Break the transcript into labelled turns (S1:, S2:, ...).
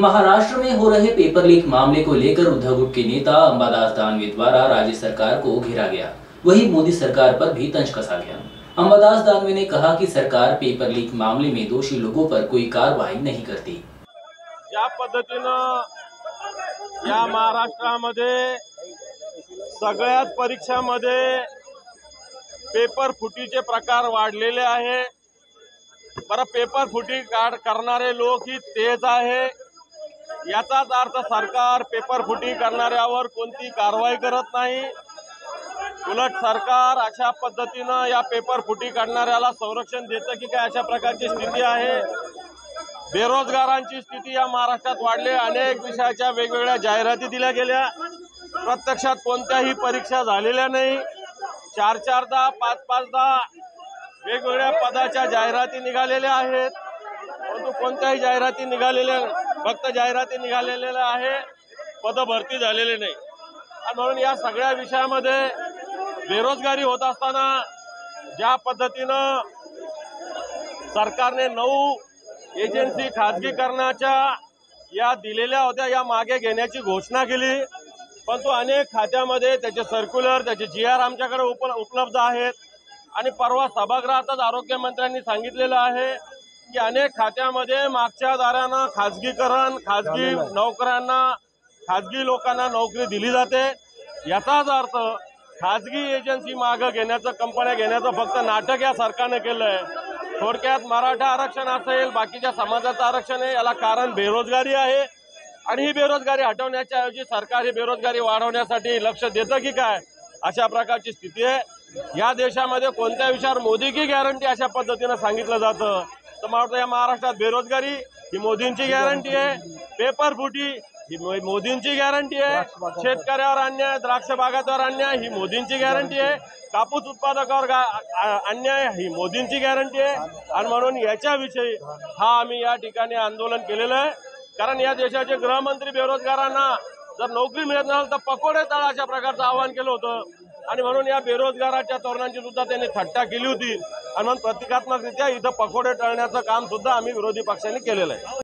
S1: महाराष्ट्र में हो रहे पेपर लीक मामले को लेकर उद्धव गुट के नेता अंबादास दानवे द्वारा राज्य सरकार को घेरा गया। वहीं मोदी सरकार पर भी तंज कसा गया। अंबादास दानवे ने कहा कि सरकार पेपर लीक मामले में दोषी लोगों पर कोई कार्रवाई नहीं करती।
S2: ज्या पद्धतीनं या महाराष्ट्रामध्ये सगळ्याच परीक्षांमध्ये पेपर फुटीचे प्रकार वाढलेले आहे। बरं, पेपर फुटी करणारे लोक ही तेच आहे। याचाच अर्थ सरकार पेपर फुटी करणाऱ्यावर कोणती कारवाई करत नाही। उलट सरकार अशा पद्धतीनं या पेपर फुटी करणाऱ्याला संरक्षण देतं की काय अशा प्रकारची स्थिती आहे। बेरोजगारांची स्थिती या महाराष्ट्रात वाढली। अनेक विषयाच्या वेगवेगळ्या जाहिराती दिल्या गेल्या, प्रत्यक्षात कोणत्याही परीक्षा झालेल्या नाही। 4-4दा 5-5दा वेगवेगळ्या पदाच्या जाहिराती निघालेल्या आहेत, परंतु कोणत्याही जाहिराती निघालेल्या फक्त जाहिराती निघालेल्या आहे, पद भरती झालेले नाही। आणि म्हणून या सगळ्या विषयामध्ये बेरोजगारी होत असताना ज्या पद्धतीनं सरकारने 9 एजन्सी खाजगीकरणाच्या या दिलेल्या होत्या, या मागे घेण्याची घोषणा केली, परंतु अनेक खात्यामध्ये त्याचे सर्क्युलर त्याचे GR आमच्याकडे उपलब्ध आहेत। आणि परवा सभागृहातच आरोग्यमंत्र्यांनी सांगितलेलं आहे की अनेक खात्यामध्ये मागच्या दारानं खाजगीकरण, खाजगी नोकऱ्यांना, खाजगी लोकांना नोकरी दिली जाते। याचाच अर्थ खाजगी एजन्सी मागे घेण्याचं, कंपन्या घेण्याचं फक्त नाटक या सरकारने केलंय। थोडक्यात मराठा आरक्षण असेल, बाकीच्या समाजाचं आरक्षण आहे, याला कारण बेरोजगारी आहे। आणि ही बेरोजगारी हटवण्याच्या ऐवजी सरकार ही बेरोजगारी वाढवण्यासाठी लक्ष देतं की काय अशा प्रकारची स्थिती आहे। या देशामध्ये कोणत्या विषयावर मोदी की गॅरंटी अशा पद्धतीनं सांगितलं जातं, तर मला वाटतं या महाराष्ट्रात बेरोजगारी ही मोदींची गॅरंटी आहे, पेपर फुटी ही मोदींची गॅरंटी आहे, शेतकऱ्यावर अन्याय, द्राक्ष बागायतदार अन्याय ही मोदींची गॅरंटी आहे, कापूस उत्पादकावर अन्याय ही मोदींची गॅरंटी आहे। आणि म्हणून याच्याविषयी आम्ही या ठिकाणी आंदोलन केलेलं आहे। कारण या देशाचे गृहमंत्री बेरोजगारांना जर नोकरी मिळत नसेल तर पकोडे तळ अशा प्रकारचं आवाहन केलं होतं। आणि म्हणून या बेरोजगाराच्या तरुणांची सुद्धा त्यांनी थट्टा केली होती। आणि म्हणून प्रतिकात्मकरित्या इथं पकोडे तळण्याचं काम सुद्धा आम्ही विरोधी पक्षांनी केलेलं आहे।